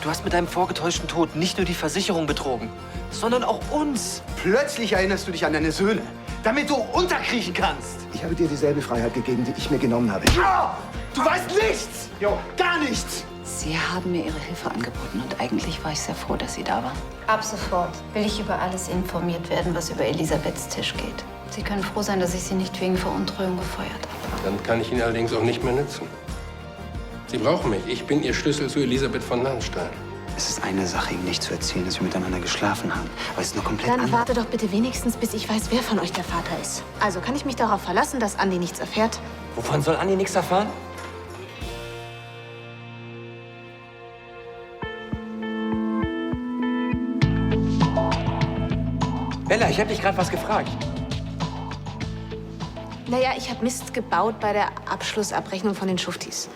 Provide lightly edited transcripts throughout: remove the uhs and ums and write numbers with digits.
Du hast mit deinem vorgetäuschten Tod nicht nur die Versicherung betrogen, sondern auch uns. Plötzlich erinnerst du dich an deine Söhne, damit du unterkriechen kannst. Ich habe dir dieselbe Freiheit gegeben, die ich mir genommen habe. Ah! Du weißt nichts! Jo, gar nichts! Sie haben mir Ihre Hilfe angeboten und eigentlich war ich sehr froh, dass Sie da waren. Ab sofort will ich über alles informiert werden, was über Elisabeths Tisch geht. Sie können froh sein, dass ich Sie nicht wegen Veruntreuung gefeuert habe. Dann kann ich Ihnen allerdings auch nicht mehr nützen. Sie brauchen mich. Ich bin Ihr Schlüssel zu Elisabeth von Lahnstein. Es ist eine Sache, ihm nicht zu erzählen, dass wir miteinander geschlafen haben. Aber es ist noch komplett Dann andere. warte doch bitte wenigstens, bis ich weiß, wer von euch der Vater ist. Also kann ich mich darauf verlassen, dass Andi nichts erfährt? Wovon soll Andi nichts erfahren? Bella, ich habe dich gerade was gefragt. Naja, ich habe Mist gebaut bei der Abschlussabrechnung von den Schuftis.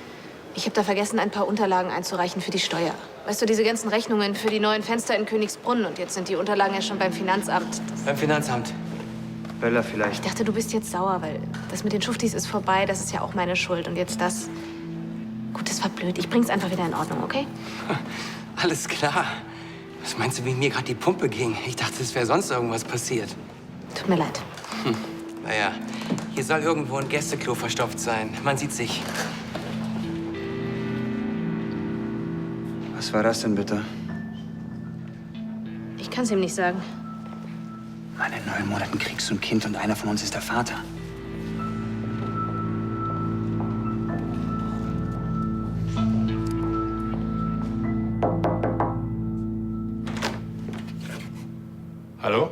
Ich habe da vergessen, ein paar Unterlagen einzureichen für die Steuer. Weißt du, diese ganzen Rechnungen für die neuen Fenster in Königsbrunn. Und jetzt sind die Unterlagen ja schon beim Finanzamt. Beim Finanzamt. Bella, vielleicht. Ich dachte, du bist jetzt sauer, weil das mit den Schuftis ist vorbei. Das ist ja auch meine Schuld. Und jetzt das. Gut, das war blöd. Ich bring's einfach wieder in Ordnung, okay? Alles klar. Was meinst du, wie mir gerade die Pumpe ging? Ich dachte, es wäre sonst irgendwas passiert. Tut mir leid. Naja, hier soll irgendwo ein Gästeklo verstopft sein. Man sieht sich. Was war das denn bitte? Ich kann's ihm nicht sagen. Mann, in 9 Monaten kriegst du ein Kind und einer von uns ist der Vater. Hallo?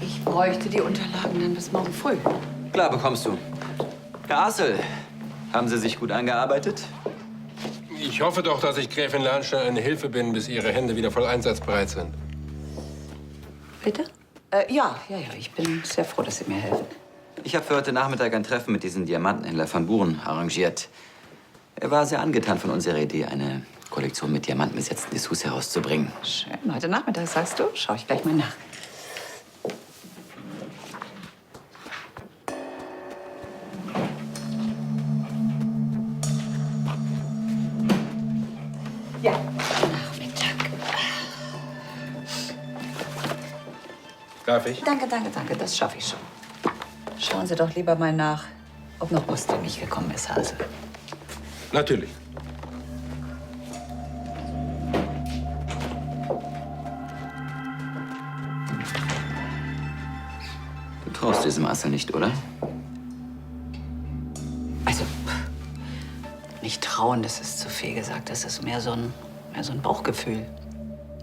Ich bräuchte die Unterlagen dann bis morgen früh. Klar bekommst du. Herr Assel, haben Sie sich gut eingearbeitet? Ich hoffe doch, dass ich Gräfin Lahnstein eine Hilfe bin, bis Ihre Hände wieder voll einsatzbereit sind. Bitte? Ja. Ich bin sehr froh, dass Sie mir helfen. Ich habe für heute Nachmittag ein Treffen mit diesem Diamantenhändler van Buren arrangiert. Er war sehr angetan von unserer Idee, eine Kollektion mit diamantenbesetzten Dessous herauszubringen. Schön. Heute Nachmittag, sagst du? Schau ich gleich mal nach. Ja, Nachmittag. Darf ich? Danke. Das schaffe ich schon. Schauen Sie doch lieber mal nach, ob noch Post für mich gekommen ist, Hase. Natürlich. Du traust diesem Assel nicht, oder? Also, nicht trauen, das ist zu viel gesagt. Das ist mehr so ein Bauchgefühl.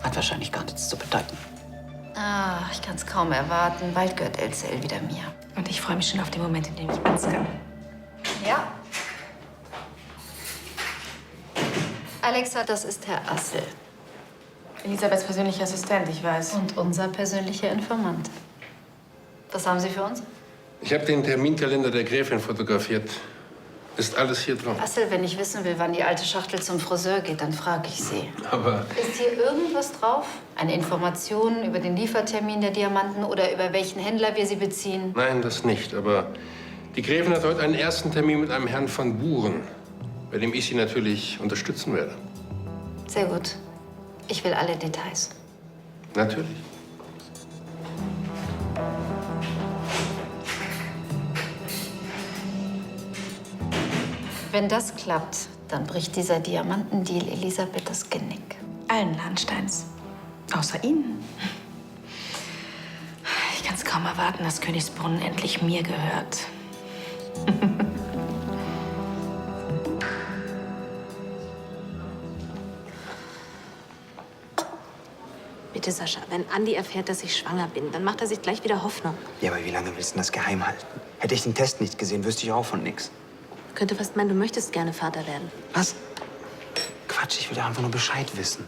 Hat wahrscheinlich gar nichts zu bedeuten. Ah, ich kann es kaum erwarten. Bald gehört LCL wieder mir. Und ich freue mich schon auf den Moment, in dem ich ins kann. Ja. Alexa, das ist Herr Assel. Elisabeths persönlicher Assistent, ich weiß. Und unser persönlicher Informant. Was haben Sie für uns? Ich habe den Terminkalender der Gräfin fotografiert. Ist alles hier drauf. Assel, wenn ich wissen will, wann die alte Schachtel zum Friseur geht, dann frage ich Sie. Aber Ist hier irgendwas drauf? Eine Information über den Liefertermin der Diamanten oder über welchen Händler wir sie beziehen? nein, das nicht. Aber die Gräfin hat heute einen ersten Termin mit einem Herrn van Buren, bei dem ich sie natürlich unterstützen werde. Sehr gut. Ich will alle Details. Natürlich. Wenn das klappt, dann bricht dieser Diamantendeal Elisabeth das Genick. Allen Lahnsteins. Außer Ihnen. Ich kann es kaum erwarten, dass Königsbrunn endlich mir gehört. Bitte, Sascha, wenn Andi erfährt, dass ich schwanger bin, dann macht er sich gleich wieder Hoffnung. Ja, aber wie lange willst du das geheim halten? Hätte ich den Test nicht gesehen, wüsste ich auch von nix. Könnte fast meinen, du möchtest gerne Vater werden. Was? Quatsch, ich will doch einfach nur Bescheid wissen.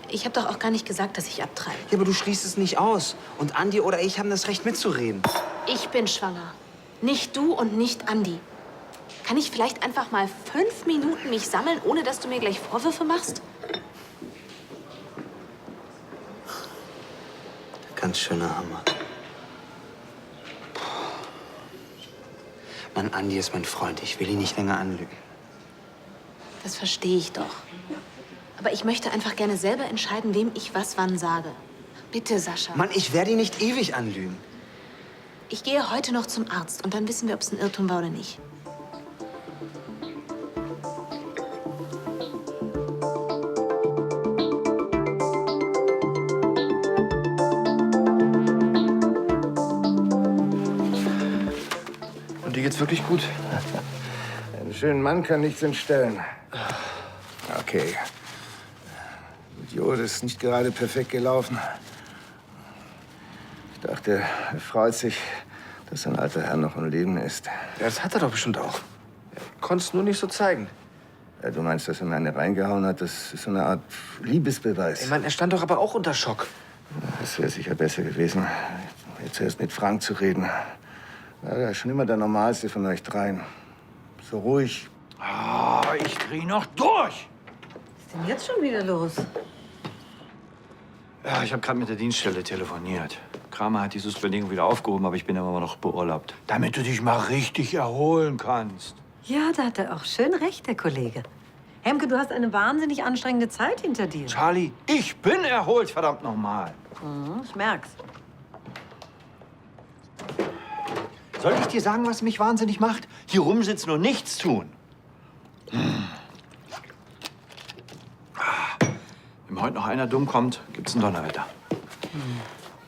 Ich habe doch auch gar nicht gesagt, dass ich abtreibe. Ja, aber du schließt es nicht aus. Und Andi oder ich haben das Recht mitzureden. Ich bin schwanger. Nicht du und nicht Andi. Kann ich vielleicht einfach mal 5 Minuten mich sammeln, ohne dass du mir gleich Vorwürfe machst? Ganz schöner Hammer. Mann, Andi ist mein Freund. Ich will ihn nicht länger anlügen. Das verstehe ich doch. Aber ich möchte einfach gerne selber entscheiden, wem ich was wann sage. Bitte, Sascha. Mann, ich werde ihn nicht ewig anlügen. Ich gehe heute noch zum Arzt und dann wissen wir, ob es ein Irrtum war oder nicht. Und dir geht's wirklich gut? Einen schönen Mann kann nichts entstellen. Okay. Mit Jo, das ist nicht gerade perfekt gelaufen. Ich dachte, er freut sich, dass sein alter Herr noch am Leben ist. Ja, das hat er doch bestimmt auch. Er konnte es nur nicht so zeigen. Ja, du meinst, dass er mir eine reingehauen hat? Das ist so eine Art Liebesbeweis. Ich meine, er stand doch aber auch unter Schock. Das wäre sicher besser gewesen, jetzt erst mit Frank zu reden. Ja, er ist schon immer der Normalste von euch dreien. So ruhig. Ah, ich dreh noch durch. Was ist denn jetzt schon wieder los? Ja, ich habe gerade mit der Dienststelle telefoniert. Kramer hat die Suspendierung wieder aufgehoben, aber ich bin immer noch beurlaubt. Damit du dich mal richtig erholen kannst. Ja, da hat er auch schön recht, der Kollege. Hemke, du hast eine wahnsinnig anstrengende Zeit hinter dir. Charlie, ich bin erholt, verdammt nochmal. Ich merk's. Soll ich dir sagen, was mich wahnsinnig macht? Hier rumsitzen und nichts tun. Wenn heute noch einer dumm kommt, gibt's ein Donnerwetter.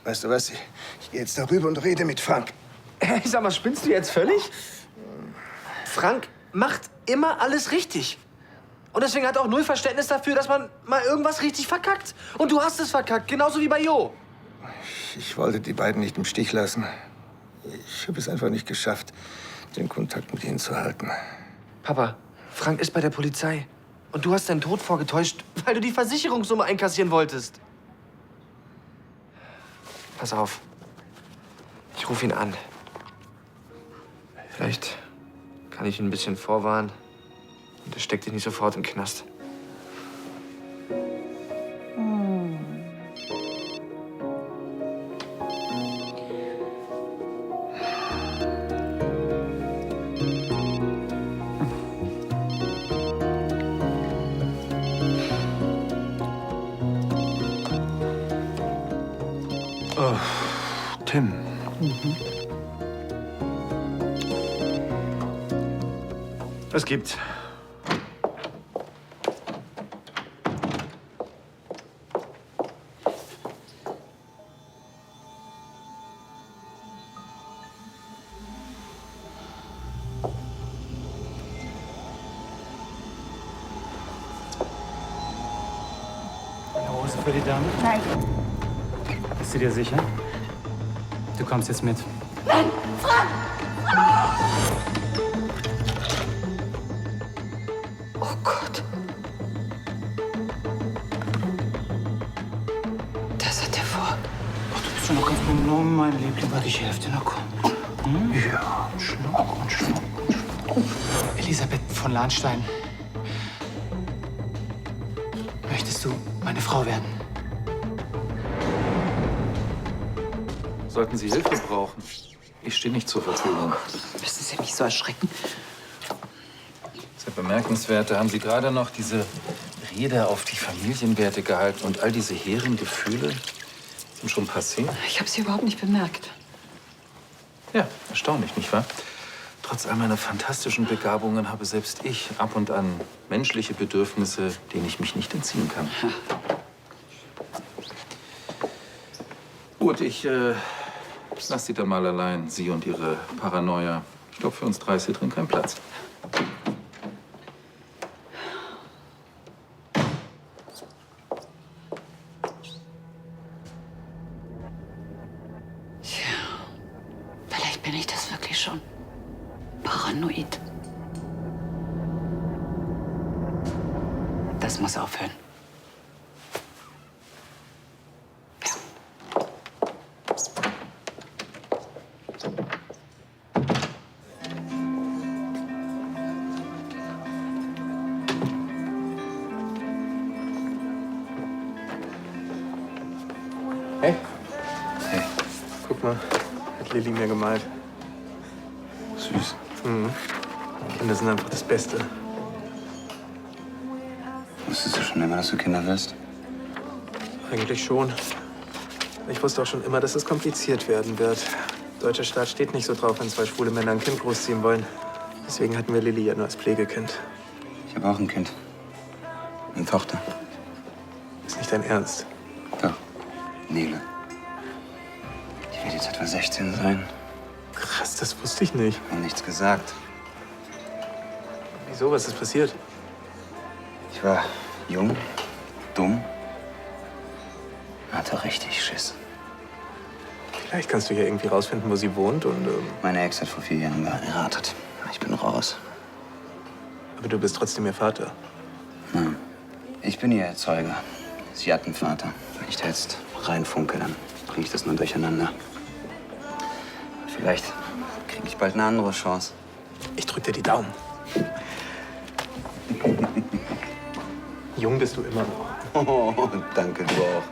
Weißt du was? Ich gehe jetzt darüber und rede mit Frank. Hey, sag mal, spinnst du jetzt völlig? Frank macht immer alles richtig. Und deswegen hat er auch null Verständnis dafür, dass man mal irgendwas richtig verkackt. Und du hast es verkackt, genauso wie bei Jo. Ich wollte die beiden nicht im Stich lassen. Ich habe es einfach nicht geschafft, den Kontakt mit ihnen zu halten. Papa, Frank ist bei der Polizei. Und du hast deinen Tod vorgetäuscht, weil du die Versicherungssumme einkassieren wolltest. Pass auf. Ich rufe ihn an. Vielleicht kann ich ihn ein bisschen vorwarnen. Und er steckt ihn nicht sofort im Knast. Tim. Es gibt. Eine Hose für die Dame? Nein. Bist du dir sicher? Du kommst jetzt mit. Nein, Frank! Oh Gott. Das hat er vor. Ach, du bist schon noch ganz benommen, mein Liebling. Warte, ich helfe dir noch. Komm. Ja, Schluck und Schluck und Schluck. Elisabeth von Lahnstein. Möchtest du meine Frau werden? Sollten Sie Hilfe brauchen, ich stehe nicht zur Verfügung. Müssen Sie mich so erschrecken? Sehr bemerkenswert. Da haben Sie gerade noch diese Rede auf die Familienwerte gehalten und all diese hehren Gefühle sind schon passé. Ich habe sie überhaupt nicht bemerkt. Ja, erstaunlich, nicht wahr? Trotz all meiner fantastischen Begabungen habe selbst ich ab und an menschliche Bedürfnisse, denen ich mich nicht entziehen kann. Gut, ich lass Sie dann mal allein, Sie und Ihre Paranoia. Ich glaube, für uns drei ist hier drin kein Platz. Tja, vielleicht bin ich das schon. Paranoid. Das muss aufhören. Hey. Hey. Guck mal, hat Lilly mir gemalt. Süß. Mhm. Kinder sind einfach das Beste. Wusstest du schon immer, dass du Kinder wirst? Eigentlich schon. Ich wusste auch schon immer, dass es kompliziert werden wird. Der deutsche Staat steht nicht so drauf, wenn zwei schwule Männer ein Kind großziehen wollen. Deswegen hatten wir Lilly ja nur als Pflegekind. Ich habe auch ein Kind. Eine Tochter. Ist nicht dein Ernst? Doch. Nele. Die wird jetzt etwa 16 sein. Krass, das wusste ich nicht. Und nichts gesagt. Wieso? Was ist passiert? Ich war jung, dumm, hatte richtig Schiss. Vielleicht kannst du ja irgendwie rausfinden, wo sie wohnt und... Meine Ex hat vor 4 Jahren geheiratet. Ich bin raus. Aber du bist trotzdem ihr Vater. Nein. Ich bin ihr Erzeuger. Sie hat einen Vater. Wenn ich da jetzt reinfunke, dann bringe ich das nur durcheinander. Vielleicht kriege ich bald eine andere Chance. Ich drück dir die Daumen. Jung bist du immer noch. Oh, danke, du auch.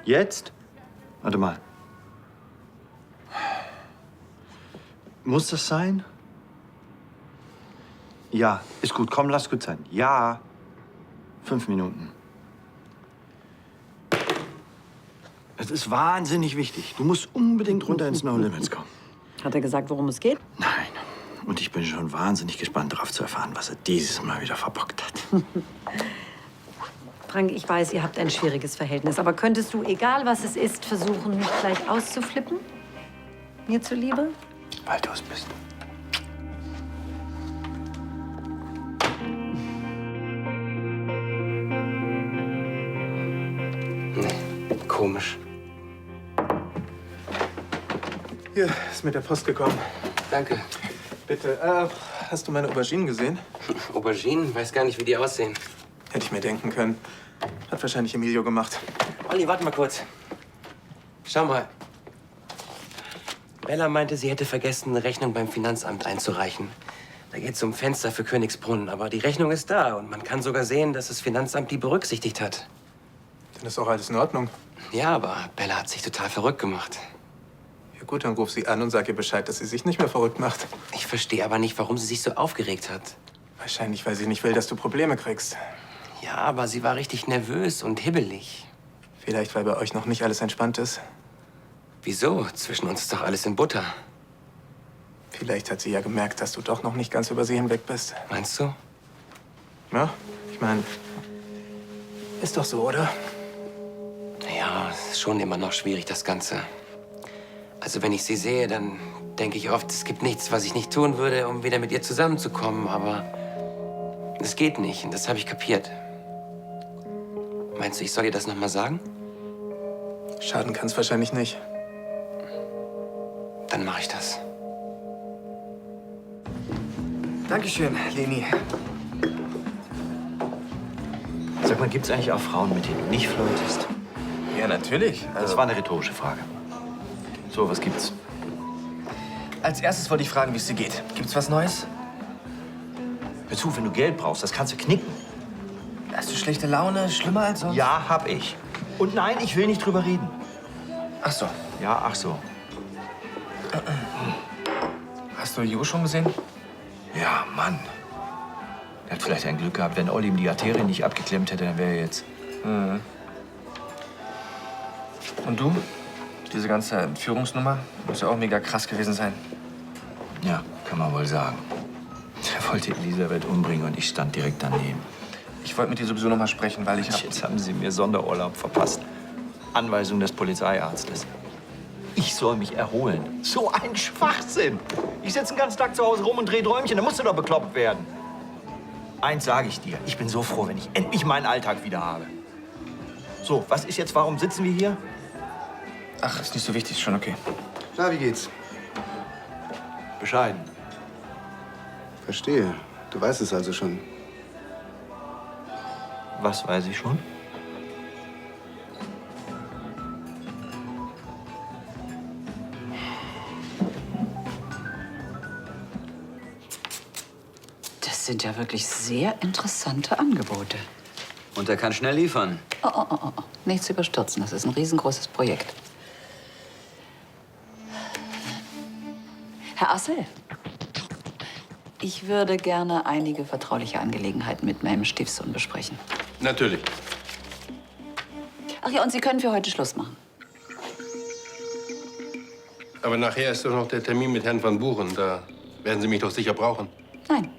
Jetzt? Warte mal. Muss das sein? Ja, ist gut. Komm, lass gut sein. Ja. 5 Minuten. Es ist wahnsinnig wichtig. Du musst unbedingt runter ins No Limits kommen. Hat er gesagt, worum es geht? Nein. Und ich bin schon wahnsinnig gespannt darauf zu erfahren, was er dieses Mal wieder verbockt hat. Frank, ich weiß, ihr habt ein schwieriges Verhältnis. Aber könntest du, egal was es ist, versuchen, mich gleich auszuflippen? Mir zuliebe? Weil du es bist. Nee, komisch. Hier, ist mit der Post gekommen. Danke. Bitte, hast du meine Auberginen gesehen? Auberginen? Weiß gar nicht, wie die aussehen. Hätte ich mir denken können. Hat wahrscheinlich Emilio gemacht. Olli, warte mal kurz. Schau mal. Bella meinte, sie hätte vergessen, eine Rechnung beim Finanzamt einzureichen. Da geht es um Fenster für Königsbrunnen. Aber die Rechnung ist da und man kann sogar sehen, dass das Finanzamt die berücksichtigt hat. Dann ist auch alles in Ordnung. Ja, aber Bella hat sich total verrückt gemacht. Ja gut, dann ruf sie an und sag ihr Bescheid, dass sie sich nicht mehr verrückt macht. Ich verstehe aber nicht, warum sie sich so aufgeregt hat. Wahrscheinlich, weil sie nicht will, dass du Probleme kriegst. Ja, aber sie war richtig nervös und hibbelig. Vielleicht, weil bei euch noch nicht alles entspannt ist. Wieso? Zwischen uns ist doch alles in Butter. Vielleicht hat sie ja gemerkt, dass du doch noch nicht ganz über sie hinweg bist. Meinst du? Ja, ich meine, ist doch so, oder? Ja, es ist schon immer noch schwierig, das Ganze. Also wenn ich sie sehe, dann denke ich oft, es gibt nichts, was ich nicht tun würde, um wieder mit ihr zusammenzukommen. Aber es geht nicht und das habe ich kapiert. Meinst du, ich soll ihr das noch mal sagen? Schaden kann es wahrscheinlich nicht. Dann mache ich das. Dankeschön, Leni. Sag mal, gibt's eigentlich auch Frauen, mit denen du nicht flirtest? Ja, natürlich. Das war eine rhetorische Frage. So, was gibt's? Als erstes wollte ich fragen, wie es dir geht. Gibt's was Neues? Hör zu, wenn du Geld brauchst, das kannst du knicken. Hast du schlechte Laune? Schlimmer als sonst? Ja, hab ich. Und nein, ich will nicht drüber reden. Ach so. Ja, ach so. Hast du Jo schon gesehen? Ja, Mann. Er hat vielleicht ein Glück gehabt, wenn Olli ihm die Arterie nicht abgeklemmt hätte, dann wäre er jetzt... Mhm. Und du? Diese ganze Entführungsnummer muss ja auch mega krass gewesen sein. Ja, kann man wohl sagen. Er wollte Elisabeth umbringen und ich stand direkt daneben. Ich wollte mit dir sowieso noch mal sprechen, weil Jetzt haben sie mir Sonderurlaub verpasst. Anweisung des Polizeiarztes. Ich soll mich erholen. So ein Schwachsinn. Ich sitze den ganzen Tag zu Hause rum und drehe Däumchen. Da musst du doch bekloppt werden. Eins sage ich dir. Ich bin so froh, wenn ich endlich meinen Alltag wieder habe. So, was ist jetzt? Warum sitzen wir hier? Ach, ist nicht so wichtig, ist schon okay. Na, wie geht's? Bescheiden. Verstehe. Du weißt es also schon. Was weiß ich schon? Das sind ja wirklich sehr interessante Angebote. Und er kann schnell liefern. Oh. Nichts überstürzen, das ist ein riesengroßes Projekt. Herr Assel, ich würde gerne einige vertrauliche Angelegenheiten mit meinem Stiefsohn besprechen. Natürlich. Ach ja, und Sie können für heute Schluss machen. Aber nachher ist doch noch der Termin mit Herrn van Buren. Da werden Sie mich doch sicher brauchen. Nein,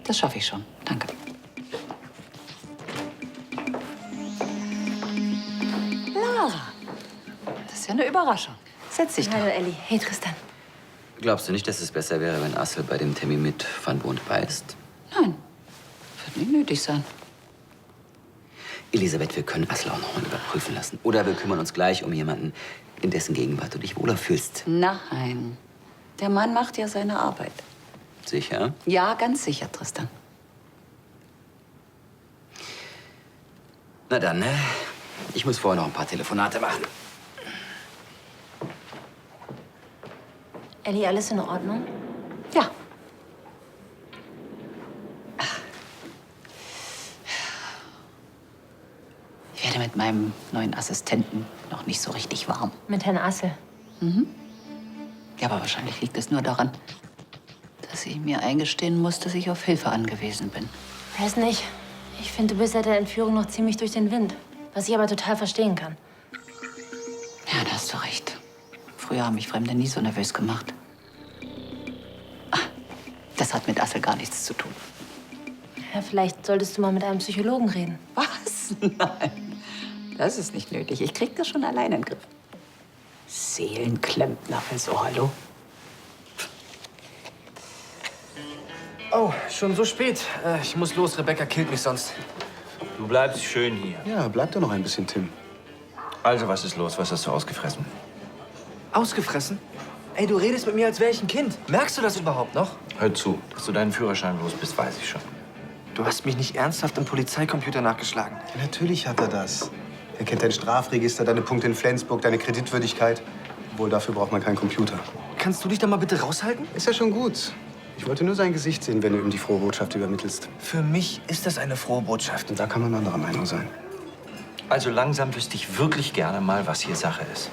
das schaffe ich schon. Danke. Lara, das ist ja eine Überraschung. Setz dich doch. Hallo, Ellie. Hey, Tristan. Glaubst du nicht, dass es besser wäre, wenn Assel bei dem Termin mit Van Buren dabei ist? Nein, wird nicht nötig sein. Elisabeth, wir können Assel auch noch mal überprüfen lassen. Oder wir kümmern uns gleich um jemanden, in dessen Gegenwart du dich wohler fühlst. Nein, der Mann macht ja seine Arbeit. Sicher? Ja, ganz sicher, Tristan. Na dann, ne? Ich muss vorher noch ein paar Telefonate machen. Ellie, alles in Ordnung? Ja. Ich werde mit meinem neuen Assistenten noch nicht so richtig warm. Mit Herrn Assel. Ja, aber wahrscheinlich liegt es nur daran, dass ich mir eingestehen muss, dass ich auf Hilfe angewiesen bin. Weiß nicht. Ich finde, du bist seit der Entführung noch ziemlich durch den Wind. Was ich aber total verstehen kann. Ja, da hast du recht. Früher haben mich Fremde nie so nervös gemacht. Das hat mit Assel gar nichts zu tun. Ja, vielleicht solltest du mal mit einem Psychologen reden. Was? Nein, das ist nicht nötig. Ich krieg das schon alleine in den Griff. Seelenklempner, also hallo. Oh, schon so spät. Ich muss los. Rebecca killt mich sonst. Du bleibst schön hier. Ja, bleib doch noch ein bisschen, Tim. Also, was ist los? Was hast du ausgefressen? Ausgefressen? Ey, du redest mit mir, als wäre ich ein Kind. Merkst du das überhaupt noch? Hör zu, dass du deinen Führerschein los bist, weiß ich schon. Du hast mich nicht ernsthaft im Polizeicomputer nachgeschlagen. Ja, natürlich hat er das. Er kennt dein Strafregister, deine Punkte in Flensburg, deine Kreditwürdigkeit. Obwohl, dafür braucht man keinen Computer. Kannst du dich da mal bitte raushalten? Ist ja schon gut. Ich wollte nur sein Gesicht sehen, wenn du ihm die frohe Botschaft übermittelst. Für mich ist das eine frohe Botschaft. Und da kann man anderer Meinung sein. Also langsam wüsste ich wirklich gerne mal, was hier Sache ist.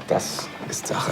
Das ist Sache.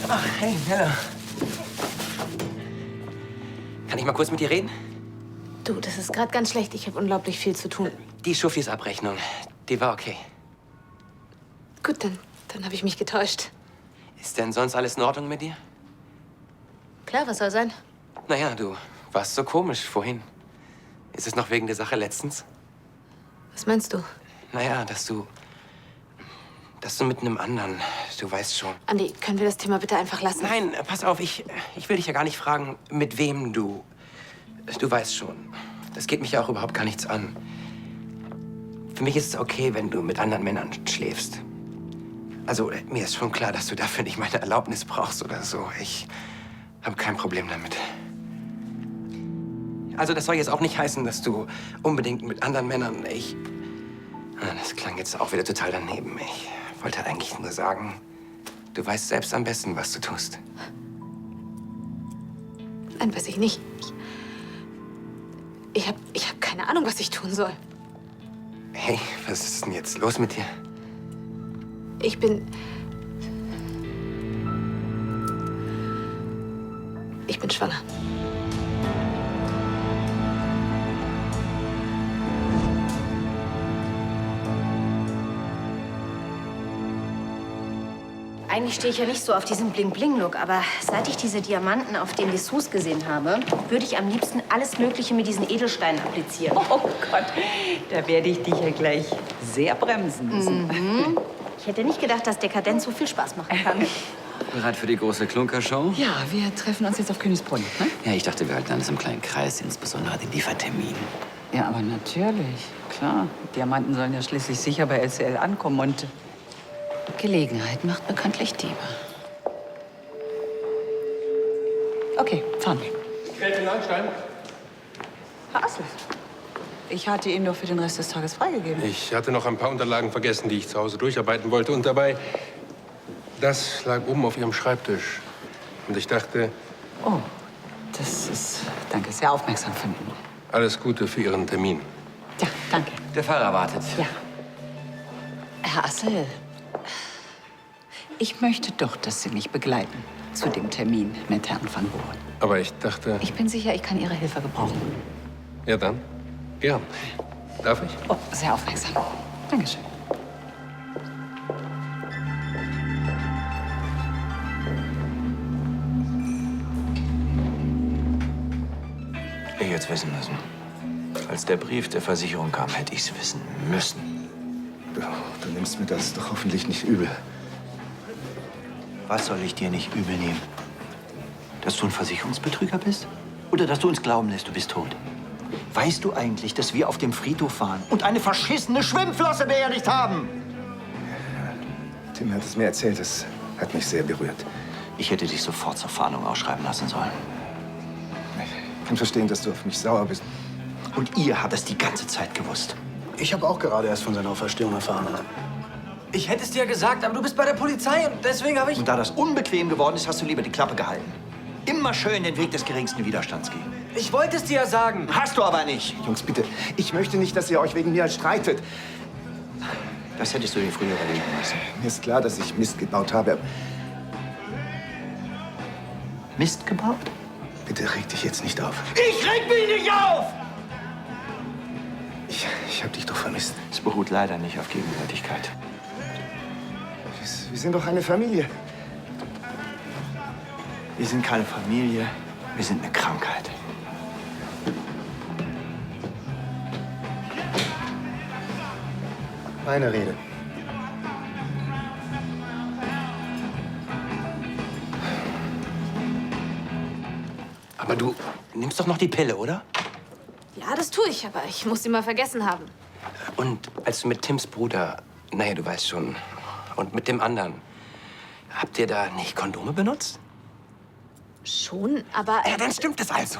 Ach, hey, Nella. Kann ich mal kurz mit dir reden? Du, das ist gerade ganz schlecht. Ich habe unglaublich viel zu tun. Die Schuftis-Abrechnung, die war okay. Gut, dann habe ich mich getäuscht. Ist denn sonst alles in Ordnung mit dir? Klar, was soll sein? Naja, du warst so komisch vorhin. Ist es noch wegen der Sache letztens? Was meinst du? Naja, dass du mit einem anderen, du weißt schon. Andi, können wir das Thema bitte einfach lassen? Nein, pass auf, ich will dich ja gar nicht fragen, mit wem du weißt schon. Das geht mich ja auch überhaupt gar nichts an. Für mich ist es okay, wenn du mit anderen Männern schläfst. Also, mir ist schon klar, dass du dafür nicht meine Erlaubnis brauchst oder so. Ich habe kein Problem damit. Also, das soll jetzt auch nicht heißen, dass du unbedingt mit anderen Männern... Das klang jetzt auch wieder total daneben. Ich wollte eigentlich nur sagen, du weißt selbst am besten, was du tust. Nein, weiß ich nicht. Ich hab keine Ahnung, was ich tun soll. Hey, was ist denn jetzt los mit dir? Ich bin... Ich bin schwanger. Eigentlich stehe ich ja nicht so auf diesen Bling-Bling-Look, aber seit ich diese Diamanten auf den Dessous gesehen habe, würde ich am liebsten alles Mögliche mit diesen Edelsteinen applizieren. Oh Gott, da werde ich dich ja gleich sehr bremsen müssen. Mhm. Ich hätte nicht gedacht, dass Dekadenz so viel Spaß machen kann. Bereit für die große Klunkershow? Ja, wir treffen uns jetzt auf Königsbrunn, ne? Ja, ich dachte, wir halten alles im kleinen Kreis, insbesondere den Liefertermin. Ja, aber natürlich. Klar, Diamanten sollen ja schließlich sicher bei LCL ankommen und Gelegenheit macht bekanntlich Diebe. Okay, fahren wir. Gräfin Langstein? Herr Assel, ich hatte Ihnen doch für den Rest des Tages freigegeben. Ich hatte noch ein paar Unterlagen vergessen, die ich zu Hause durcharbeiten wollte. Und dabei, das lag oben auf Ihrem Schreibtisch. Und ich dachte... Oh, das ist, danke, sehr aufmerksam von Ihnen. Alles Gute für Ihren Termin. Ja, danke. Der Fahrer wartet. Ja. Herr Assel, ich möchte doch, dass Sie mich begleiten zu dem Termin mit Herrn van Buren. Aber ich dachte... Ich bin sicher, ich kann Ihre Hilfe gebrauchen. Ja, dann. Gern. Darf ich? Oh, sehr aufmerksam. Dankeschön. Ich hätte es wissen müssen. Als der Brief der Versicherung kam, hätte ich es wissen müssen. Du nimmst mir das doch hoffentlich nicht übel. Was soll ich dir nicht übel nehmen? Dass du ein Versicherungsbetrüger bist? Oder dass du uns glauben lässt, du bist tot? Weißt du eigentlich, dass wir auf dem Friedhof waren und eine verschissene Schwimmflosse beerdigt haben? Tim hat es mir erzählt. Das hat mich sehr berührt. Ich hätte dich sofort zur Fahndung ausschreiben lassen sollen. Ich kann verstehen, dass du auf mich sauer bist. Und ihr habt es die ganze Zeit gewusst. Ich habe auch gerade erst von seiner Auferstehung erfahren. Ich hätte es dir gesagt, aber du bist bei der Polizei und deswegen habe ich... Und da das unbequem geworden ist, hast du lieber die Klappe gehalten. Immer schön den Weg des geringsten Widerstands gehen. Ich wollte es dir ja sagen. Hast du aber nicht. Jungs, bitte. Ich möchte nicht, dass ihr euch wegen mir streitet. Das hättest du dir früher überlegen müssen. Mir ist klar, dass ich Mist gebaut habe. Mist gebaut? Bitte reg dich jetzt nicht auf. Ich reg mich nicht auf! Ich hab dich doch vermisst. Es beruht leider nicht auf Gegenseitigkeit. Wir sind doch eine Familie. Wir sind keine Familie, wir sind eine Krankheit. Meine Rede. Aber du nimmst doch noch die Pille, oder? Ja, das tue ich, aber ich muss sie mal vergessen haben. Und als du mit Tims Bruder, naja, du weißt schon, und mit dem anderen, habt ihr da nicht Kondome benutzt? Schon, aber... Ja, dann stimmt es also.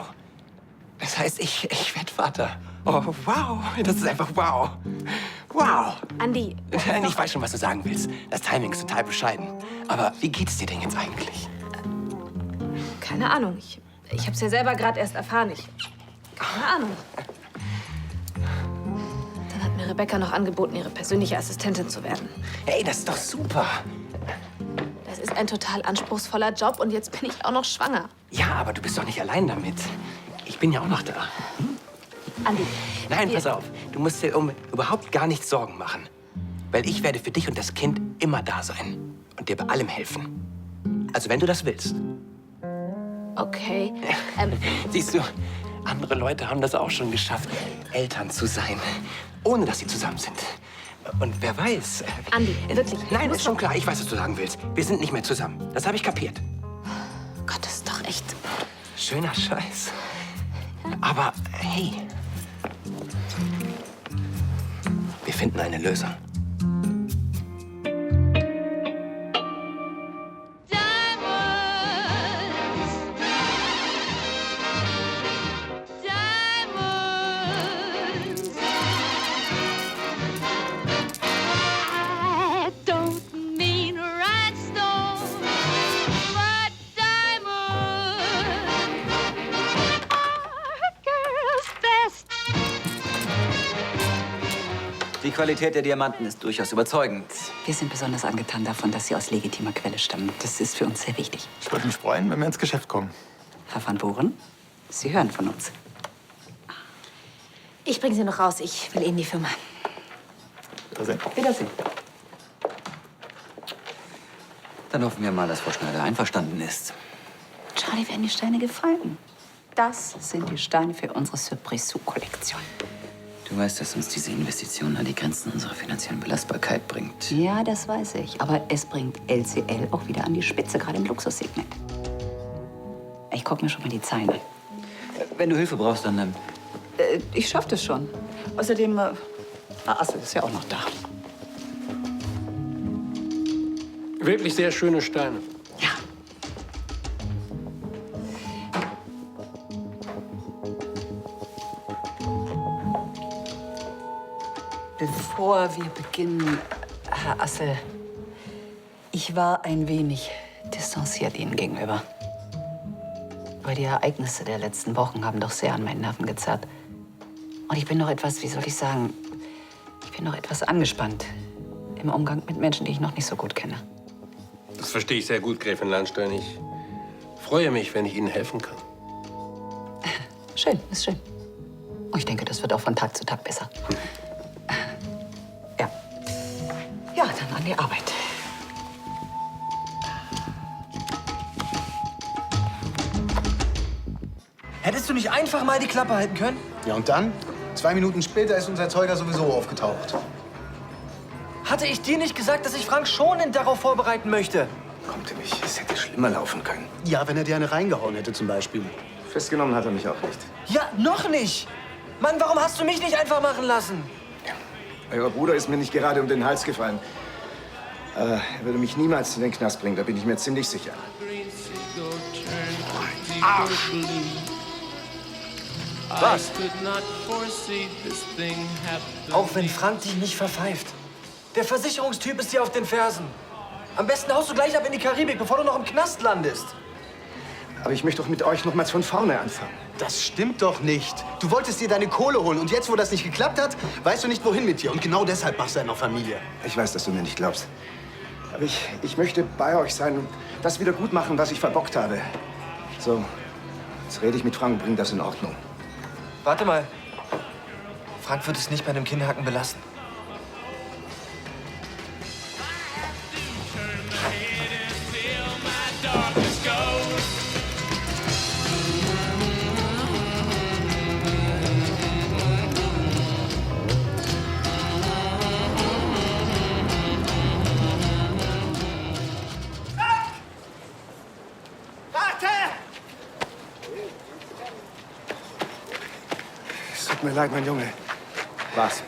Das heißt, ich werde Vater. Oh, wow. Das ist einfach wow. Wow. Andi. Ich weiß schon, was du sagen willst. Das Timing ist total bescheiden. Aber wie geht's dir denn jetzt eigentlich? Keine Ahnung. Ich habe es ja selber gerade erst erfahren. Keine Ahnung. Dann hat mir Rebecca noch angeboten, ihre persönliche Assistentin zu werden. Hey, das ist doch super. Das ist ein total anspruchsvoller Job und jetzt bin ich auch noch schwanger. Ja, aber du bist doch nicht allein damit. Ich bin ja auch noch da. Hm? Andi. Nein, pass auf. Du musst dir um überhaupt gar nichts Sorgen machen. Weil ich werde für dich und das Kind immer da sein. Und dir bei allem helfen. Also, wenn du das willst. Okay. Siehst du, andere Leute haben das auch schon geschafft, Eltern zu sein, ohne dass sie zusammen sind. Und wer weiß... Andi, wirklich. Nein, ist schon klar. Ich weiß, was du sagen willst. Wir sind nicht mehr zusammen. Das habe ich kapiert. Gott, das ist doch echt... Schöner Scheiß. Aber hey, wir finden eine Lösung. Die Qualität der Diamanten ist durchaus überzeugend. Wir sind besonders angetan davon, dass sie aus legitimer Quelle stammen. Das ist für uns sehr wichtig. Ich würde mich freuen, wenn wir ins Geschäft kommen. Herr van Buren, Sie hören von uns. Ich bringe Sie noch raus. Ich will in die Firma. Wiedersehen. Dann hoffen wir mal, dass Frau Schneider einverstanden ist. Charlie, werden die Steine gefallen? Das sind die Steine für unsere Surprise-Kollektion. Du weißt, dass uns diese Investition an die Grenzen unserer finanziellen Belastbarkeit bringt. Ja, das weiß ich. Aber es bringt LCL auch wieder an die Spitze, gerade im Luxussegment. Ich gucke mir schon mal die Zahlen an. Wenn du Hilfe brauchst, dann... Ich schaff das schon. Außerdem, Astrid ist ja auch noch da. Wirklich sehr schöne Steine. Bevor wir beginnen, Herr Assel, ich war ein wenig distanziert Ihnen gegenüber. Aber die Ereignisse der letzten Wochen haben doch sehr an meinen Nerven gezerrt. Und ich bin noch etwas, wie soll ich sagen, ich bin noch etwas angespannt im Umgang mit Menschen, die ich noch nicht so gut kenne. Das verstehe ich sehr gut, Gräfin Lahnstein. Ich freue mich, wenn ich Ihnen helfen kann. Schön, ist schön. Und ich denke, das wird auch von Tag zu Tag besser. Ja, dann an die Arbeit. Hättest du nicht einfach mal die Klappe halten können? Ja, und dann? 2 Minuten später ist unser Zeuger sowieso aufgetaucht. Hatte ich dir nicht gesagt, dass ich Frank schonend darauf vorbereiten möchte? Kommt ihr nicht? Es hätte schlimmer laufen können. Ja, wenn er dir eine reingehauen hätte zum Beispiel. Festgenommen hat er mich auch nicht. Ja, noch nicht. Mann, warum hast du mich nicht einfach machen lassen? Euer Bruder ist mir nicht gerade um den Hals gefallen. Er würde mich niemals in den Knast bringen, da bin ich mir ziemlich sicher. Arsch! Was? Auch wenn Frank dich nicht verpfeift. Der Versicherungstyp ist dir auf den Fersen. Am besten haust du gleich ab in die Karibik, bevor du noch im Knast landest. Aber ich möchte doch mit euch nochmals von vorne anfangen. Das stimmt doch nicht. Du wolltest dir deine Kohle holen und jetzt, wo das nicht geklappt hat, weißt du nicht, wohin mit dir. Und genau deshalb machst du ja noch Familie. Ich weiß, dass du mir nicht glaubst. Aber ich möchte bei euch sein und das wieder gut machen, was ich verbockt habe. So, jetzt rede ich mit Frank und bringe das in Ordnung. Warte mal. Frank wird es nicht bei einem Kinnhaken belassen. Tut mir leid, mein Junge. Was?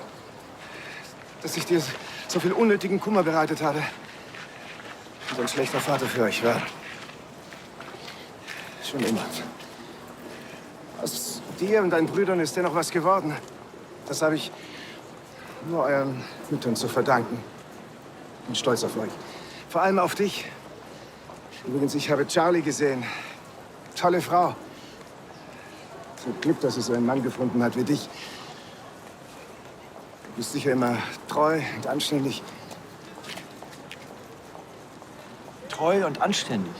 Dass ich dir so viel unnötigen Kummer bereitet habe. Und so ein schlechter Vater für euch war. Schon immer. Aus dir und deinen Brüdern ist dennoch was geworden. Das habe ich nur euren Müttern zu verdanken. Ich bin stolz auf euch. Vor allem auf dich. Übrigens, ich habe Charlie gesehen. Tolle Frau. So Glück, dass sie so einen Mann gefunden hat wie dich. Du bist sicher immer treu und anständig. Treu und anständig.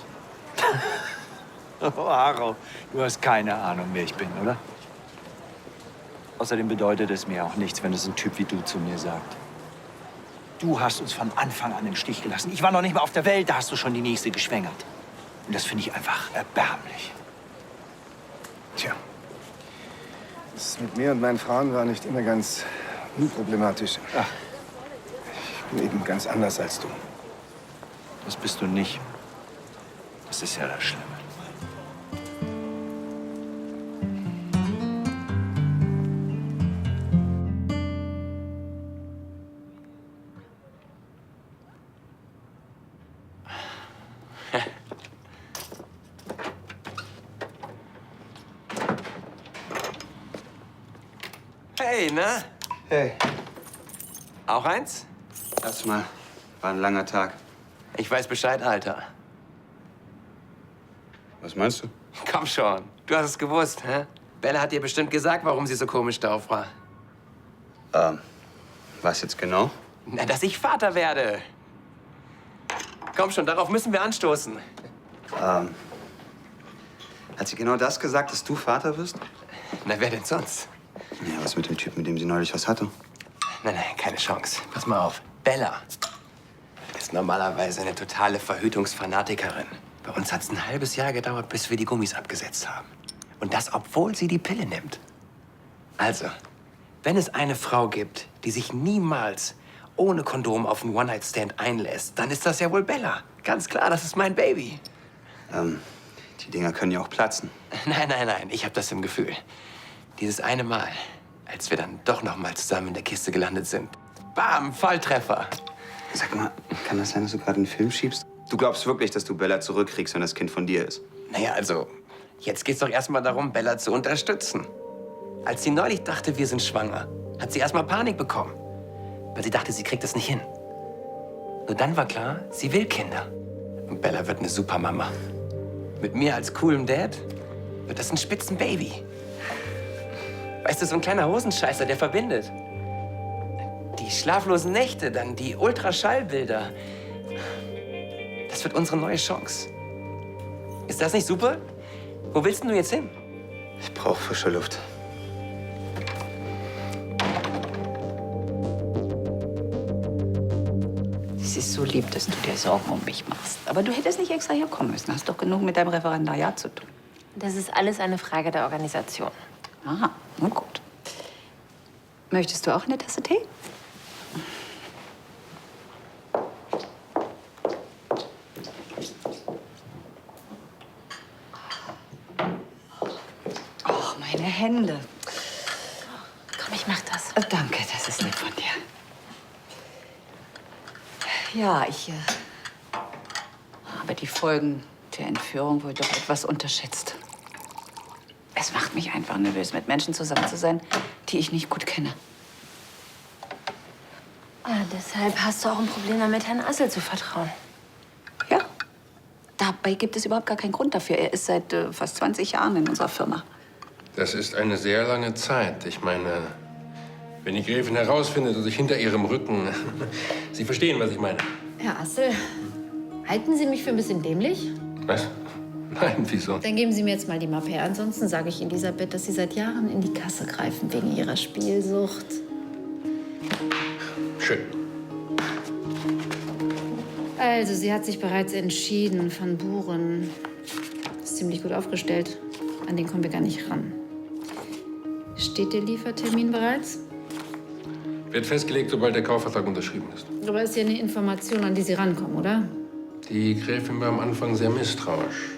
Oh, Haro, du hast keine Ahnung, wer ich bin, oder? Außerdem bedeutet es mir auch nichts, wenn es ein Typ wie du zu mir sagt. Du hast uns von Anfang an im Stich gelassen. Ich war noch nicht mal auf der Welt, da hast du schon die nächste geschwängert. Und das finde ich einfach erbärmlich. Tja, das mit mir und meinen Frauen war nicht immer ganz unproblematisch. Ach, ich bin eben ganz anders als du. Das bist du nicht. Das ist ja das Schlimme. Hey, na? Hey. Auch eins? Erstmal, war ein langer Tag. Ich weiß Bescheid, Alter. Was meinst du? Komm schon, du hast es gewusst, hä? Bella hat dir bestimmt gesagt, warum sie so komisch drauf war. Was jetzt genau? Na, dass ich Vater werde. Komm schon, darauf müssen wir anstoßen. Hat sie genau das gesagt, dass du Vater wirst? Na, wer denn sonst? Ja, was mit dem Typ, mit dem sie neulich was hatte? Nein, keine Chance. Pass mal auf. Bella ist normalerweise eine totale Verhütungsfanatikerin. Bei uns hat es ein halbes Jahr gedauert, bis wir die Gummis abgesetzt haben. Und das, obwohl sie die Pille nimmt. Also, wenn es eine Frau gibt, die sich niemals ohne Kondom auf einen One-Night-Stand einlässt, dann ist das ja wohl Bella. Ganz klar, das ist mein Baby. Die Dinger können ja auch platzen. Nein, ich habe das im Gefühl. Dieses eine Mal, als wir dann doch noch mal zusammen in der Kiste gelandet sind. Bam, Volltreffer. Sag mal, kann das sein, dass du gerade einen Film schiebst? Du glaubst wirklich, dass du Bella zurückkriegst, wenn das Kind von dir ist? Naja, also, jetzt geht's doch erstmal darum, Bella zu unterstützen. Als sie neulich dachte, wir sind schwanger, hat sie erstmal Panik bekommen. Weil sie dachte, sie kriegt das nicht hin. Nur dann war klar, sie will Kinder. Und Bella wird eine super Mama. Mit mir als coolem Dad wird das ein Spitzenbaby. Weißt du, so ein kleiner Hosenscheißer, der verbindet. Die schlaflosen Nächte, dann die Ultraschallbilder. Das wird unsere neue Chance. Ist das nicht super? Wo willst denn du jetzt hin? Ich brauche frische Luft. Es ist so lieb, dass du dir Sorgen um mich machst. Aber du hättest nicht extra hier kommen müssen. Hast doch genug mit deinem Referendariat zu tun. Das ist alles eine Frage der Organisation. Aha, nun gut. Möchtest du auch eine Tasse Tee? Oh, meine Hände. Komm, ich mach das. Danke, das ist lieb von dir. Ja, ich habe die Folgen der Entführung wohl doch etwas unterschätzt. Es macht mich einfach nervös, mit Menschen zusammen zu sein, die ich nicht gut kenne. Deshalb hast du auch ein Problem damit, Herrn Assel zu vertrauen. Ja. Dabei gibt es überhaupt gar keinen Grund dafür. Er ist seit fast 20 Jahren in unserer Firma. Das ist eine sehr lange Zeit. Ich meine, wenn die Gräfin herausfindet und sich hinter ihrem Rücken... Sie verstehen, was ich meine. Herr Assel, halten Sie mich für ein bisschen dämlich? Was? Nein, wieso? Dann geben Sie mir jetzt mal die Mappe her. Ansonsten sage ich Elisabeth, dass Sie seit Jahren in die Kasse greifen wegen ihrer Spielsucht. Schön. Also, sie hat sich bereits entschieden. Van Buren ist ziemlich gut aufgestellt. An den kommen wir gar nicht ran. Steht der Liefertermin bereits? Wird festgelegt, sobald der Kaufvertrag unterschrieben ist. Aber ist ja eine Information, an die Sie rankommen, oder? Die Gräfin war am Anfang sehr misstrauisch.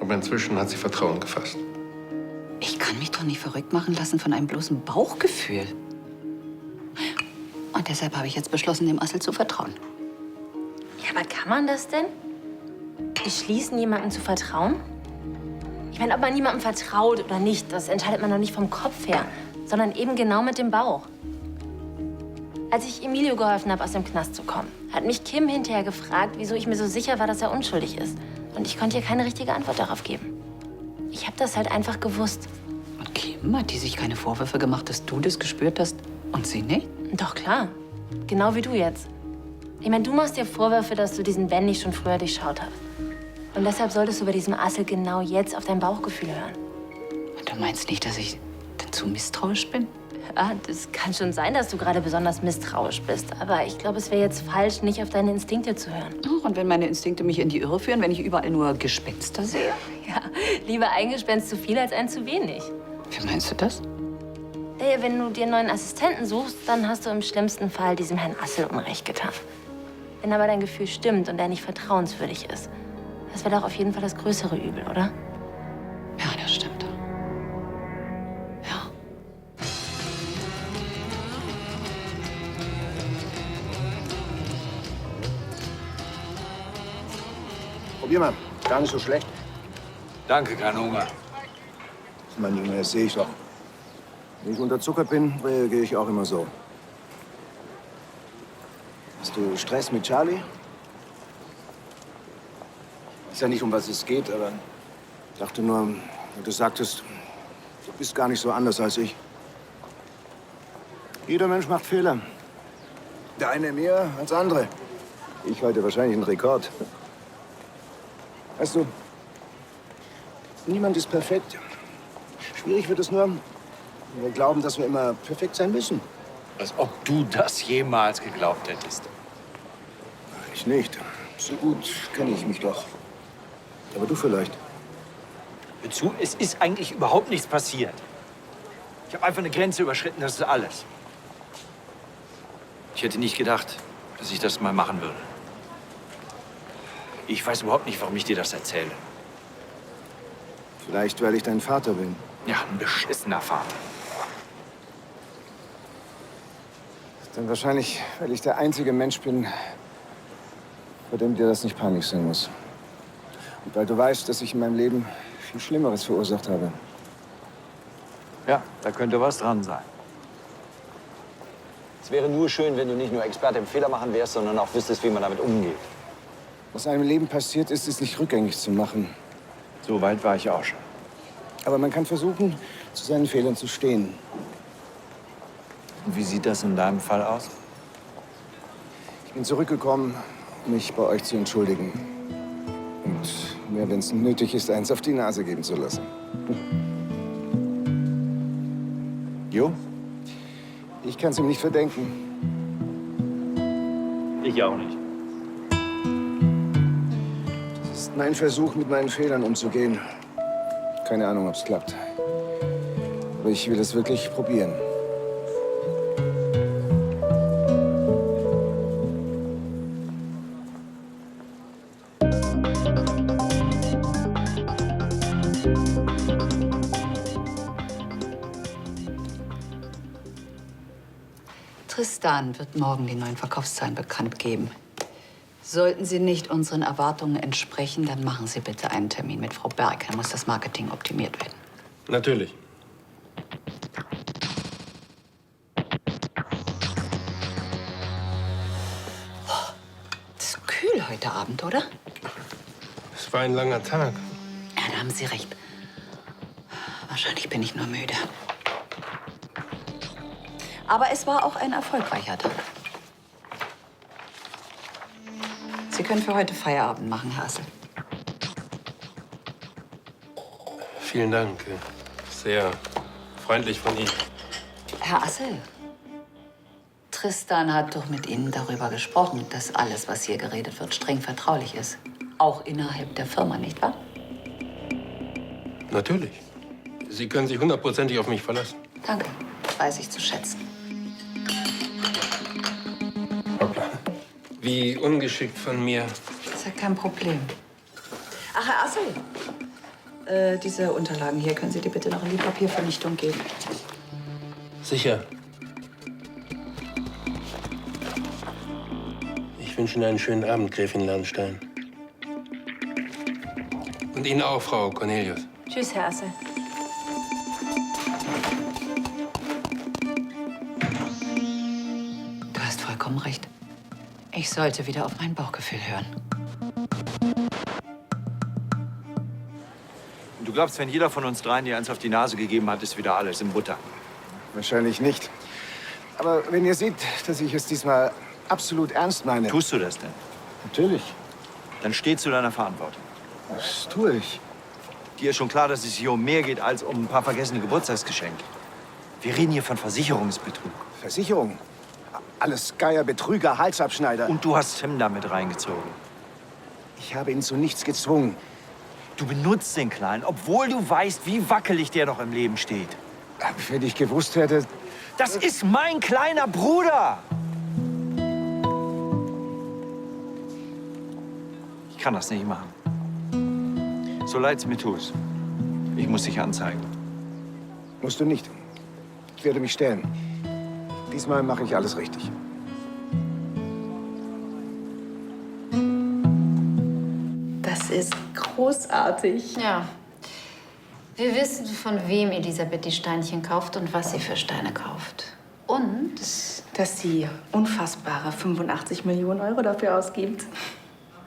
Aber inzwischen hat sie Vertrauen gefasst. Ich kann mich doch nicht verrückt machen lassen von einem bloßen Bauchgefühl. Und deshalb habe ich jetzt beschlossen, dem Assel zu vertrauen. Ja, aber kann man das denn? Beschließen, jemandem zu vertrauen? Ich meine, ob man jemandem vertraut oder nicht, das entscheidet man doch nicht vom Kopf her, sondern eben genau mit dem Bauch. Als ich Emilio geholfen habe, aus dem Knast zu kommen, hat mich Kim hinterher gefragt, wieso ich mir so sicher war, dass er unschuldig ist. Und ich konnte ihr keine richtige Antwort darauf geben. Ich habe das halt einfach gewusst. Und Kim, hat die sich keine Vorwürfe gemacht, dass du das gespürt hast und sie nicht? Doch, klar. Genau wie du jetzt. Ich meine, du machst dir Vorwürfe, dass du diesen Ben nicht schon früher durchschaut hast. Und deshalb solltest du bei diesem Assel genau jetzt auf dein Bauchgefühl hören. Und du meinst nicht, dass ich dazu misstrauisch bin? Ja, das kann schon sein, dass du gerade besonders misstrauisch bist. Aber ich glaube, es wäre jetzt falsch, nicht auf deine Instinkte zu hören. Oh, und wenn meine Instinkte mich in die Irre führen, wenn ich überall nur Gespenster sehe? Ja, lieber ein Gespenst zu viel als ein zu wenig. Wie meinst du das? Wenn du dir einen neuen Assistenten suchst, dann hast du im schlimmsten Fall diesem Herrn Assel Unrecht getan. Wenn aber dein Gefühl stimmt und er nicht vertrauenswürdig ist, das wäre doch auf jeden Fall das größere Übel, oder? Ja, das stimmt. Ja. Probier mal. Gar nicht so schlecht. Danke, kein Hunger. Mein Junge, das sehe ich doch. Wenn ich unterzuckert bin, reagiere ich auch immer so. Hast du Stress mit Charlie? Ich weiß ja nicht, um was es geht, aber ich dachte nur, du sagtest, du bist gar nicht so anders als ich. Jeder Mensch macht Fehler. Der eine mehr als andere. Ich halte wahrscheinlich einen Rekord. Weißt du, Niemand ist perfekt. Schwierig wird es nur, wenn wir glauben, dass wir immer perfekt sein müssen. Als ob du das jemals geglaubt hättest. Ich nicht. So gut kenne ich mich doch. Aber du vielleicht. Hör zu, es ist eigentlich überhaupt nichts passiert. Ich habe einfach eine Grenze überschritten, das ist alles. Ich hätte nicht gedacht, dass ich das mal machen würde. Ich weiß überhaupt nicht, warum ich dir das erzähle. Vielleicht, weil ich dein Vater bin. Ja, ein beschissener Vater. Dann wahrscheinlich, weil ich der einzige Mensch bin, vor dem dir das nicht peinlich sein muss. Und weil du weißt, dass ich in meinem Leben viel Schlimmeres verursacht habe. Ja, da könnte was dran sein. Es wäre nur schön, wenn du nicht nur Experte im Fehler machen wärst, sondern auch wüsstest, wie man damit umgeht. Was einem Leben passiert ist, ist nicht rückgängig zu machen. So weit war ich auch schon. Aber man kann versuchen, zu seinen Fehlern zu stehen. Und wie sieht das in deinem Fall aus? Ich bin zurückgekommen, um mich bei euch zu entschuldigen. Und mir, wenn es nötig ist, eins auf die Nase geben zu lassen. Jo? Ich kann es ihm nicht verdenken. Ich auch nicht. Es ist mein Versuch, mit meinen Fehlern umzugehen. Keine Ahnung, ob es klappt. Aber ich will es wirklich probieren. Tristan wird morgen die neuen Verkaufszahlen bekannt geben. Sollten sie nicht unseren Erwartungen entsprechen, dann machen Sie bitte einen Termin mit Frau Berg. Dann muss das Marketing optimiert werden. Natürlich. Das ist kühl heute Abend, oder? Es war ein langer Tag. Ja, da haben Sie recht. Wahrscheinlich bin ich nur müde. Aber es war auch ein erfolgreicher Tag. Sie können für heute Feierabend machen, Herr Assel. Vielen Dank. Sehr freundlich von Ihnen. Herr Assel, Tristan hat doch mit Ihnen darüber gesprochen, dass alles, was hier geredet wird, streng vertraulich ist. Auch innerhalb der Firma, nicht wahr? Natürlich. Sie können sich hundertprozentig auf mich verlassen. Danke, das weiß ich zu schätzen. Wie ungeschickt von mir. Das ist ja kein Problem. Ach, Herr Assel, diese Unterlagen hier, können Sie die bitte noch in die Papiervernichtung geben? Sicher. Ich wünsche Ihnen einen schönen Abend, Gräfin Lahnstein. Und Ihnen auch, Frau Cornelius. Tschüss, Herr Assel. Du hast vollkommen recht. Ich sollte wieder auf mein Bauchgefühl hören. Du glaubst, wenn jeder von uns dreien dir eins auf die Nase gegeben hat, ist wieder alles in Butter. Wahrscheinlich nicht. Aber wenn ihr seht, dass ich es diesmal absolut ernst meine... Tust du das denn? Natürlich. Dann steh zu deiner Verantwortung. Das tue ich. Dir ist schon klar, dass es hier um mehr geht als um ein paar vergessene Geburtstagsgeschenke. Wir reden hier von Versicherungsbetrug. Versicherung? Alles Geier, Betrüger, Halsabschneider. Und du hast Tim damit reingezogen. Ich habe ihn zu nichts gezwungen. Du benutzt den Kleinen, obwohl du weißt, wie wackelig der noch im Leben steht. Wenn ich gewusst hätte... Das ist mein kleiner Bruder! Ich kann das nicht machen. So leid's mir tut. Ich muss dich anzeigen. Musst du nicht. Ich werde mich stellen. Diesmal mache ich alles richtig. Das ist großartig. Ja. Wir wissen, von wem Elisabeth die Steinchen kauft und was sie für Steine kauft. Und dass sie unfassbare 85 Millionen Euro dafür ausgibt.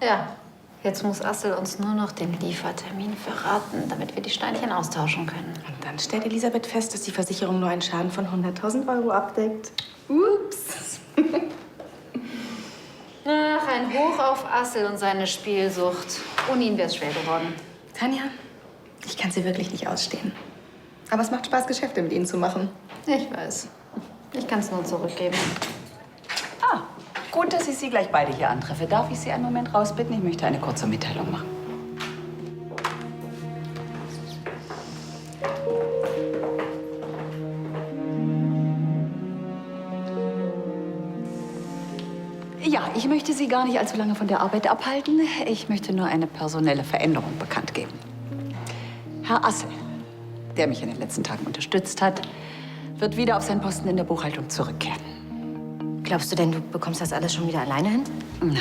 ja, jetzt muss Assel uns nur noch den Liefertermin verraten, damit wir die Steinchen austauschen können. Und dann stellt Elisabeth fest, dass die Versicherung nur einen Schaden von 100.000 Euro abdeckt. Ups. Ach, ein Hoch auf Assel und seine Spielsucht. Ohne ihn wäre es schwer geworden. Tanja, ich kann kann sie wirklich nicht ausstehen. Aber es macht Spaß, Geschäfte mit ihnen zu machen. Ich weiß. Ich kann es nur zurückgeben. Ah, gut, dass ich Sie gleich beide hier antreffe. Darf ich Sie einen Moment rausbitten? Ich möchte eine kurze Mitteilung machen. Ja, ich möchte Sie gar nicht allzu lange von der Arbeit abhalten. Ich möchte nur eine personelle Veränderung bekannt geben. Herr Asse, der mich in den letzten Tagen unterstützt hat, wird wieder auf seinen Posten in der Buchhaltung zurückkehren. Glaubst du denn, du bekommst das alles schon wieder alleine hin? Nein,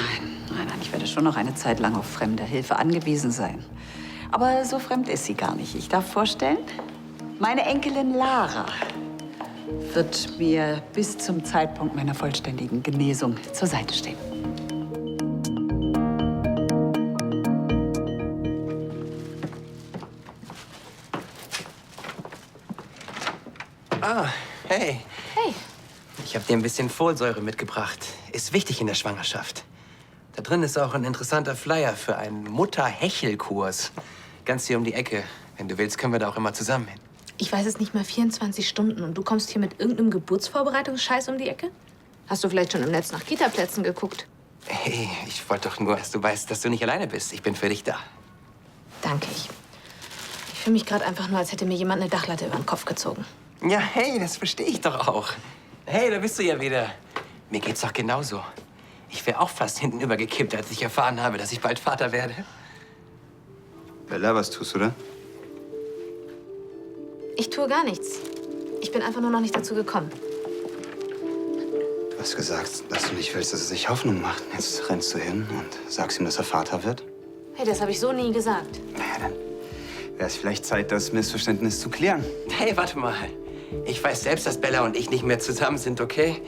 ich werde schon noch eine Zeit lang auf fremde Hilfe angewiesen sein. Aber so fremd ist sie gar nicht. Ich darf vorstellen, meine Enkelin Lara wird mir bis zum Zeitpunkt meiner vollständigen Genesung zur Seite stehen. Ah, hey. Hey. Ich habe dir ein bisschen Folsäure mitgebracht. Ist wichtig in der Schwangerschaft. Da drin ist auch ein interessanter Flyer für einen Mutter-Hechel-Kurs. Ganz hier um die Ecke. Wenn du willst, können wir da auch immer zusammen hin. Ich weiß es nicht mal 24 Stunden und du kommst hier mit irgendeinem Geburtsvorbereitungsscheiß um die Ecke? Hast du vielleicht schon im Netz nach Kita-Plätzen geguckt? Hey, ich wollte doch nur, dass du weißt, dass du nicht alleine bist. Ich bin für dich da. Danke. Ich fühle mich gerade einfach nur, als hätte mir jemand eine Dachlatte über den Kopf gezogen. Ja, hey, das verstehe ich doch auch. Hey, da bist du ja wieder. Mir geht's doch genauso. Ich wäre auch fast hinten übergekippt, als ich erfahren habe, dass ich bald Vater werde. Bella, was tust du da? Ich tue gar nichts. Ich bin einfach nur noch nicht dazu gekommen. Du hast gesagt, dass du nicht willst, dass er sich Hoffnung macht. Jetzt rennst du hin und sagst ihm, dass er Vater wird. Hey, das habe ich so nie gesagt. Naja, dann wäre es vielleicht Zeit, das Missverständnis zu klären. Hey, warte mal. Ich weiß selbst, dass Bella und ich nicht mehr zusammen sind, okay?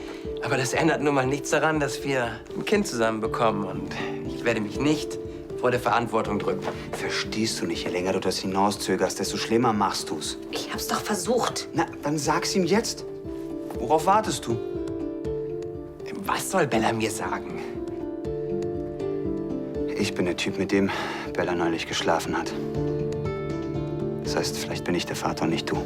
Aber das ändert nun mal nichts daran, dass wir ein Kind zusammen bekommen. Und ich werde mich nicht vor der Verantwortung drücken. Verstehst du nicht? Je länger du das hinauszögerst, desto schlimmer machst du's. Ich hab's doch versucht. Na, dann sag's ihm jetzt. Worauf wartest du? Was soll Bella mir sagen? Ich bin der Typ, mit dem Bella neulich geschlafen hat. Das heißt, vielleicht bin ich der Vater und nicht du.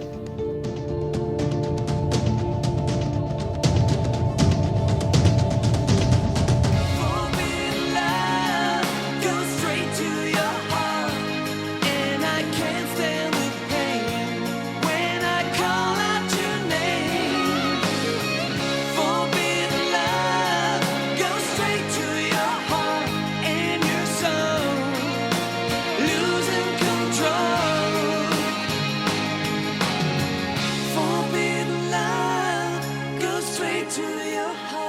To your heart.